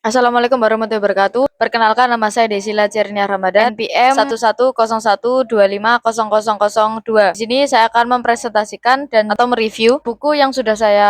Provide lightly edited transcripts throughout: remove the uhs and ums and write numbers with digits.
Assalamualaikum warahmatullahi wabarakatuh. Perkenalkan nama saya Desila Cernia Ramadan, NPM 1101250002. Di sini saya akan mempresentasikan dan atau mereview buku yang sudah saya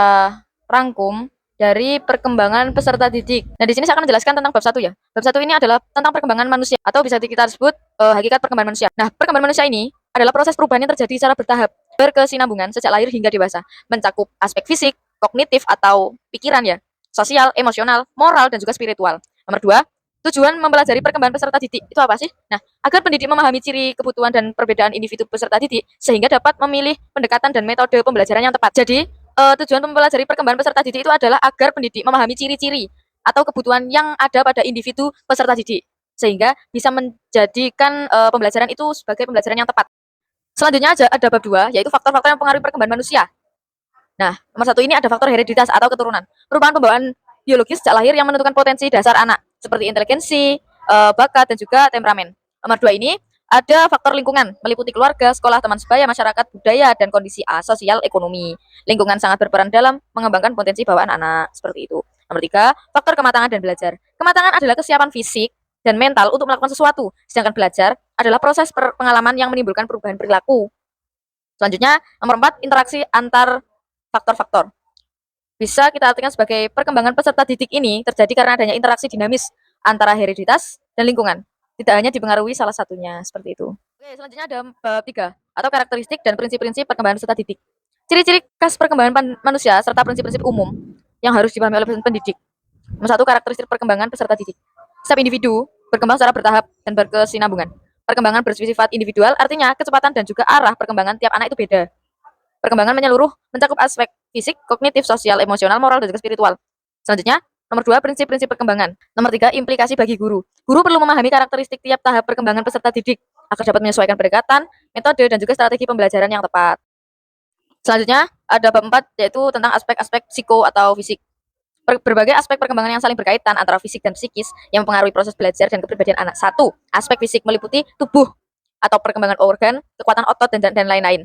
rangkum dari perkembangan peserta didik. Nah, di sini saya akan menjelaskan tentang bab satu ya. Bab satu ini adalah tentang perkembangan manusia atau bisa kita sebut hakikat perkembangan manusia. Nah, perkembangan manusia ini adalah proses perubahan yang terjadi secara bertahap, berkesinambungan sejak lahir hingga dewasa, mencakup aspek fisik, kognitif atau pikiran ya, sosial, emosional, moral, dan juga spiritual. Nomor dua, tujuan mempelajari perkembangan peserta didik itu apa sih? Nah, agar pendidik memahami ciri, kebutuhan, dan perbedaan individu peserta didik sehingga dapat memilih pendekatan dan metode pembelajaran yang tepat. Jadi, tujuan mempelajari perkembangan peserta didik itu adalah agar pendidik memahami ciri-ciri atau kebutuhan yang ada pada individu peserta didik sehingga bisa menjadikan pembelajaran itu sebagai pembelajaran yang tepat. Selanjutnya ada bab 2, yaitu faktor-faktor yang mempengaruhi perkembangan manusia. Nah, nomor satu ini ada faktor hereditas atau keturunan. Merupakan pembawaan biologis sejak lahir yang menentukan potensi dasar anak, seperti inteligensi, bakat, dan juga temperamen. Nomor dua ini ada faktor lingkungan, meliputi keluarga, sekolah, teman sebaya, masyarakat, budaya, dan kondisi sosial ekonomi. Lingkungan sangat berperan dalam mengembangkan potensi bawaan anak, seperti itu. Nomor tiga, faktor kematangan dan belajar. Kematangan adalah kesiapan fisik dan mental untuk melakukan sesuatu, sedangkan belajar adalah proses pengalaman yang menimbulkan perubahan perilaku. Selanjutnya, nomor empat, interaksi antar faktor-faktor. Bisa kita artikan sebagai perkembangan peserta didik ini terjadi karena adanya interaksi dinamis antara hereditas dan lingkungan. Tidak hanya dipengaruhi salah satunya, seperti itu. Oke, selanjutnya ada bab 3 atau karakteristik dan prinsip-prinsip perkembangan peserta didik. Ciri-ciri khas perkembangan manusia serta prinsip-prinsip umum yang harus dipahami oleh pendidik. Nomor satu, karakteristik perkembangan peserta didik. Setiap individu berkembang secara bertahap dan berkesinambungan. Perkembangan bersifat individual artinya kecepatan dan juga arah perkembangan tiap anak itu beda. Perkembangan menyeluruh mencakup aspek fisik, kognitif, sosial, emosional, moral, dan juga spiritual. Selanjutnya, nomor dua, prinsip-prinsip perkembangan. Nomor tiga, implikasi bagi guru. Guru perlu memahami karakteristik tiap tahap perkembangan peserta didik agar dapat menyesuaikan pendekatan, metode, dan juga strategi pembelajaran yang tepat. Selanjutnya, ada bab 4, yaitu tentang aspek-aspek psiko atau fisik. Berbagai aspek perkembangan yang saling berkaitan antara fisik dan psikis yang mempengaruhi proses belajar dan kepribadian anak. Satu, aspek fisik meliputi tubuh atau perkembangan organ, kekuatan otot, dan lain-lain.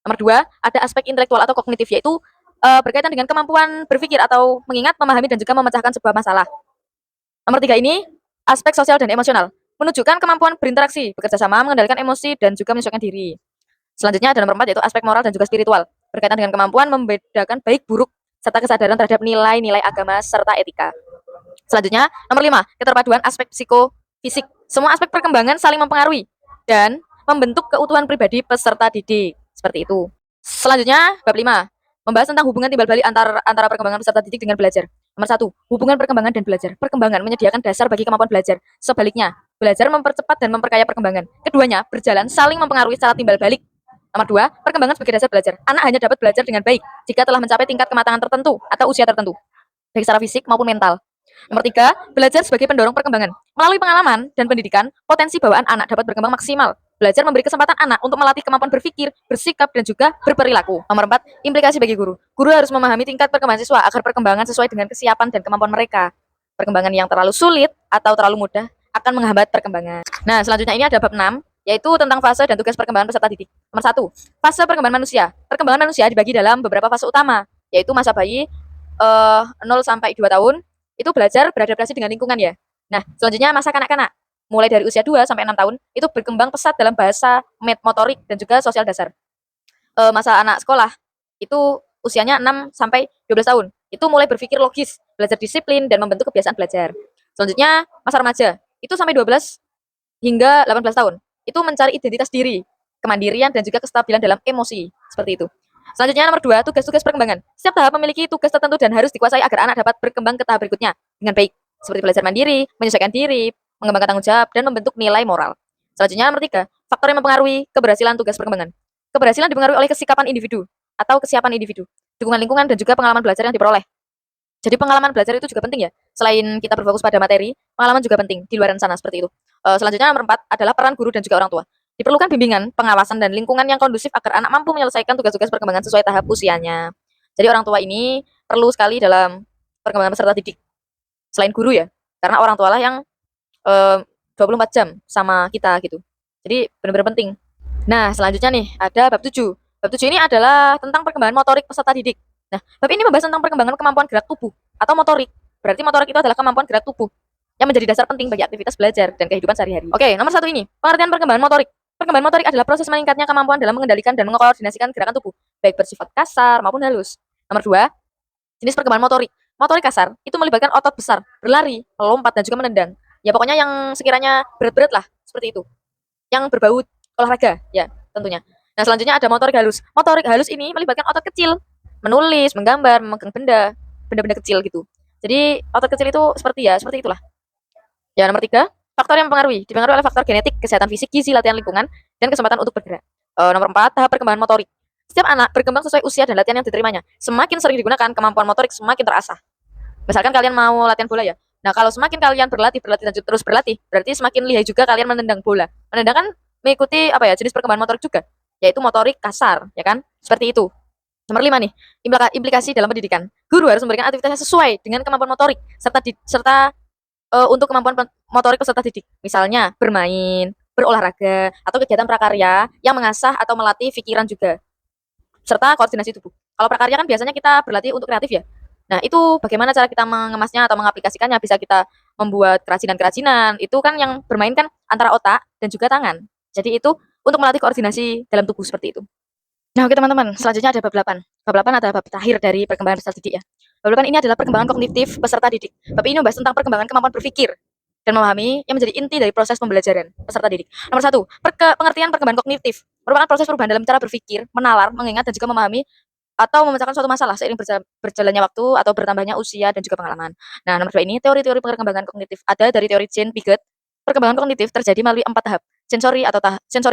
Nomor dua, ada aspek intelektual atau kognitif, yaitu berkaitan dengan kemampuan berpikir atau mengingat, memahami, dan juga memecahkan sebuah masalah. Nomor tiga ini, aspek sosial dan emosional, menunjukkan kemampuan berinteraksi, bekerja sama, mengendalikan emosi, dan juga menyesuaikan diri. Selanjutnya ada nomor empat, yaitu aspek moral dan juga spiritual, berkaitan dengan kemampuan membedakan baik buruk, serta kesadaran terhadap nilai-nilai agama serta etika. Selanjutnya, nomor lima, keterpaduan aspek psikofisik. Semua aspek perkembangan saling mempengaruhi dan membentuk keutuhan pribadi peserta didik. Seperti itu. Selanjutnya, bab 5. Membahas tentang hubungan timbal balik antara perkembangan peserta didik dengan belajar. Nomor 1. Hubungan perkembangan dan belajar. Perkembangan menyediakan dasar bagi kemampuan belajar. Sebaliknya, belajar mempercepat dan memperkaya perkembangan. Keduanya berjalan saling mempengaruhi secara timbal balik. Nomor 2. Perkembangan sebagai dasar belajar. Anak hanya dapat belajar dengan baik jika telah mencapai tingkat kematangan tertentu atau usia tertentu, baik secara fisik maupun mental. Nomor 3. Belajar sebagai pendorong perkembangan. Melalui pengalaman dan pendidikan, potensi bawaan anak dapat berkembang maksimal. Belajar memberi kesempatan anak untuk melatih kemampuan berpikir, bersikap, dan juga berperilaku. Nomor 4, implikasi bagi guru. Guru harus memahami tingkat perkembangan siswa agar perkembangan sesuai dengan kesiapan dan kemampuan mereka. Perkembangan yang terlalu sulit atau terlalu mudah akan menghambat perkembangan. Nah, selanjutnya ini ada bab 6, yaitu tentang fase dan tugas perkembangan peserta didik. Nomor 1, fase perkembangan manusia. Perkembangan manusia dibagi dalam beberapa fase utama, yaitu masa bayi 0 sampai 2 tahun, itu belajar beradaptasi dengan lingkungan ya. Nah, selanjutnya masa kanak-kanak, mulai dari usia 2 sampai 6 tahun, itu berkembang pesat dalam bahasa, motorik, dan juga sosial dasar. Masa anak sekolah, itu usianya 6 sampai 12 tahun. Itu mulai berpikir logis, belajar disiplin, dan membentuk kebiasaan belajar. Selanjutnya, masa remaja, itu sampai 12 hingga 18 tahun. Itu mencari identitas diri, kemandirian, dan juga kestabilan dalam emosi. Seperti itu. Selanjutnya nomor 2, tugas-tugas perkembangan. Setiap tahap memiliki tugas tertentu dan harus dikuasai agar anak dapat berkembang ke tahap berikutnya dengan baik, seperti belajar mandiri, menyesuaikan diri, mengembangkan tanggung jawab, dan membentuk nilai moral. Selanjutnya nomor 3, faktor yang mempengaruhi keberhasilan tugas perkembangan. Keberhasilan dipengaruhi oleh kesikapan individu atau kesiapan individu, dukungan lingkungan, dan juga pengalaman belajar yang diperoleh. Jadi pengalaman belajar itu juga penting ya. Selain kita berfokus pada materi, pengalaman juga penting di luar sana, seperti itu. Selanjutnya nomor 4 adalah peran guru dan juga orang tua. Diperlukan bimbingan, pengawasan, dan lingkungan yang kondusif agar anak mampu menyelesaikan tugas-tugas perkembangan sesuai tahap usianya. Jadi orang tua ini perlu sekali dalam perkembangan peserta didik. Selain guru ya, karena orang tua lah yang 24 jam sama kita gitu. Jadi benar-benar penting. Nah, selanjutnya nih ada bab 7. Bab 7 ini adalah tentang perkembangan motorik peserta didik. Nah, bab ini membahas tentang perkembangan kemampuan gerak tubuh atau motorik Berarti motorik itu adalah kemampuan gerak tubuh yang menjadi dasar penting bagi aktivitas belajar dan kehidupan sehari-hari. Oke, nomor 1 ini, pengertian perkembangan motorik. Perkembangan motorik adalah proses meningkatnya kemampuan dalam mengendalikan dan mengkoordinasikan gerakan tubuh, baik bersifat kasar maupun halus. Nomor 2, jenis perkembangan motorik. Motorik kasar itu melibatkan otot besar, berlari, melompat, dan juga menendang. Ya pokoknya yang sekiranya berat-berat lah, seperti itu. Yang berbau olahraga, ya tentunya. Nah selanjutnya ada motorik halus. Motorik halus ini melibatkan otot kecil, menulis, menggambar, memegang benda-benda kecil gitu. Jadi otot kecil itu seperti itulah. Ya, nomor 3, faktor yang dipengaruhi oleh faktor genetik, kesehatan fisik, gizi, latihan lingkungan, dan kesempatan untuk bergerak. Nomor 4, tahap perkembangan motorik. Setiap anak berkembang sesuai usia dan latihan yang diterimanya. Semakin sering digunakan, kemampuan motorik semakin terasah. Misalkan kalian mau latihan bola ya. Nah, kalau semakin kalian berlatih dan terus berlatih, berarti semakin lihai juga kalian menendang bola. Menendang kan mengikuti jenis perkembangan motorik juga, yaitu motorik kasar, ya kan? Seperti itu. Nomor 5 nih, implikasi dalam pendidikan. Guru harus memberikan aktivitas yang sesuai dengan kemampuan motorik serta untuk kemampuan motorik peserta didik, misalnya bermain, berolahraga, atau kegiatan prakarya yang mengasah atau melatih pikiran juga, serta koordinasi tubuh. Kalau prakarya kan biasanya kita berlatih untuk kreatif ya. Nah, itu bagaimana cara kita mengemasnya atau mengaplikasikannya, bisa kita membuat kerajinan-kerajinan, itu kan yang bermain kan antara otak dan juga tangan. Jadi itu untuk melatih koordinasi dalam tubuh seperti itu. Nah, oke teman-teman, selanjutnya ada bab 8. Bab 8 adalah bab terakhir dari perkembangan peserta didik ya. Bab 8 ini adalah perkembangan kognitif peserta didik. Bab ini membahas tentang perkembangan kemampuan berpikir dan memahami yang menjadi inti dari proses pembelajaran peserta didik. Nomor 1, pengertian perkembangan kognitif merupakan proses perubahan dalam cara berpikir, menalar, mengingat, dan juga memahami atau memecahkan suatu masalah seiring berjalannya waktu atau bertambahnya usia dan juga pengalaman. Nah, nomor 2 ini teori-teori perkembangan kognitif. Ada dari teori Jane Piaget. Perkembangan kognitif terjadi melalui 4 tahap. Sensori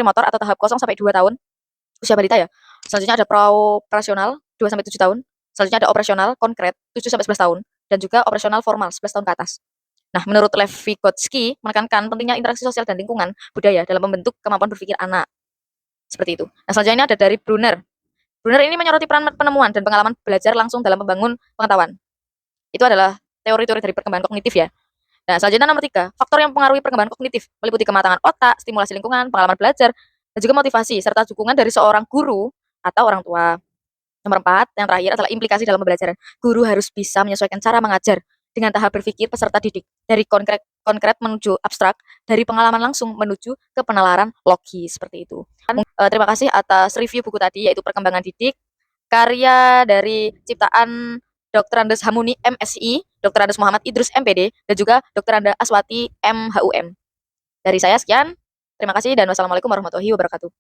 motor atau tahap 0 sampai 2 tahun usia balita ya. Selanjutnya ada operasional 2 sampai 7 tahun. Selanjutnya ada operasional konkret 7 sampai 11 tahun dan juga operasional formal 11 tahun ke atas. Nah, menurut Lev Vygotsky menekankan pentingnya interaksi sosial dan lingkungan budaya dalam membentuk kemampuan berpikir anak. Seperti itu. Nah, selanjutnya ini ada dari Brunner. Brunner ini menyoroti peran penemuan dan pengalaman belajar langsung dalam membangun pengetahuan. Itu adalah teori-teori dari perkembangan kognitif ya. Nah, selanjutnya nomor 3, faktor yang mempengaruhi perkembangan kognitif meliputi kematangan otak, stimulasi lingkungan, pengalaman belajar, dan juga motivasi serta dukungan dari seorang guru atau orang tua. Nomor 4, yang terakhir adalah implikasi dalam pembelajaran. Guru harus bisa menyesuaikan cara mengajar dengan tahap berpikir peserta didik dari konkret menuju abstrak, dari pengalaman langsung menuju ke penalaran logis seperti itu. Terima kasih atas review buku tadi, yaitu Perkembangan Didik, karya dari ciptaan Dr. Andes Hamuni MSI, Dr. Andes Muhammad Idrus MPD, dan juga Dr. Anda Aswati MHUM. Dari saya sekian, terima kasih dan wassalamualaikum warahmatullahi wabarakatuh.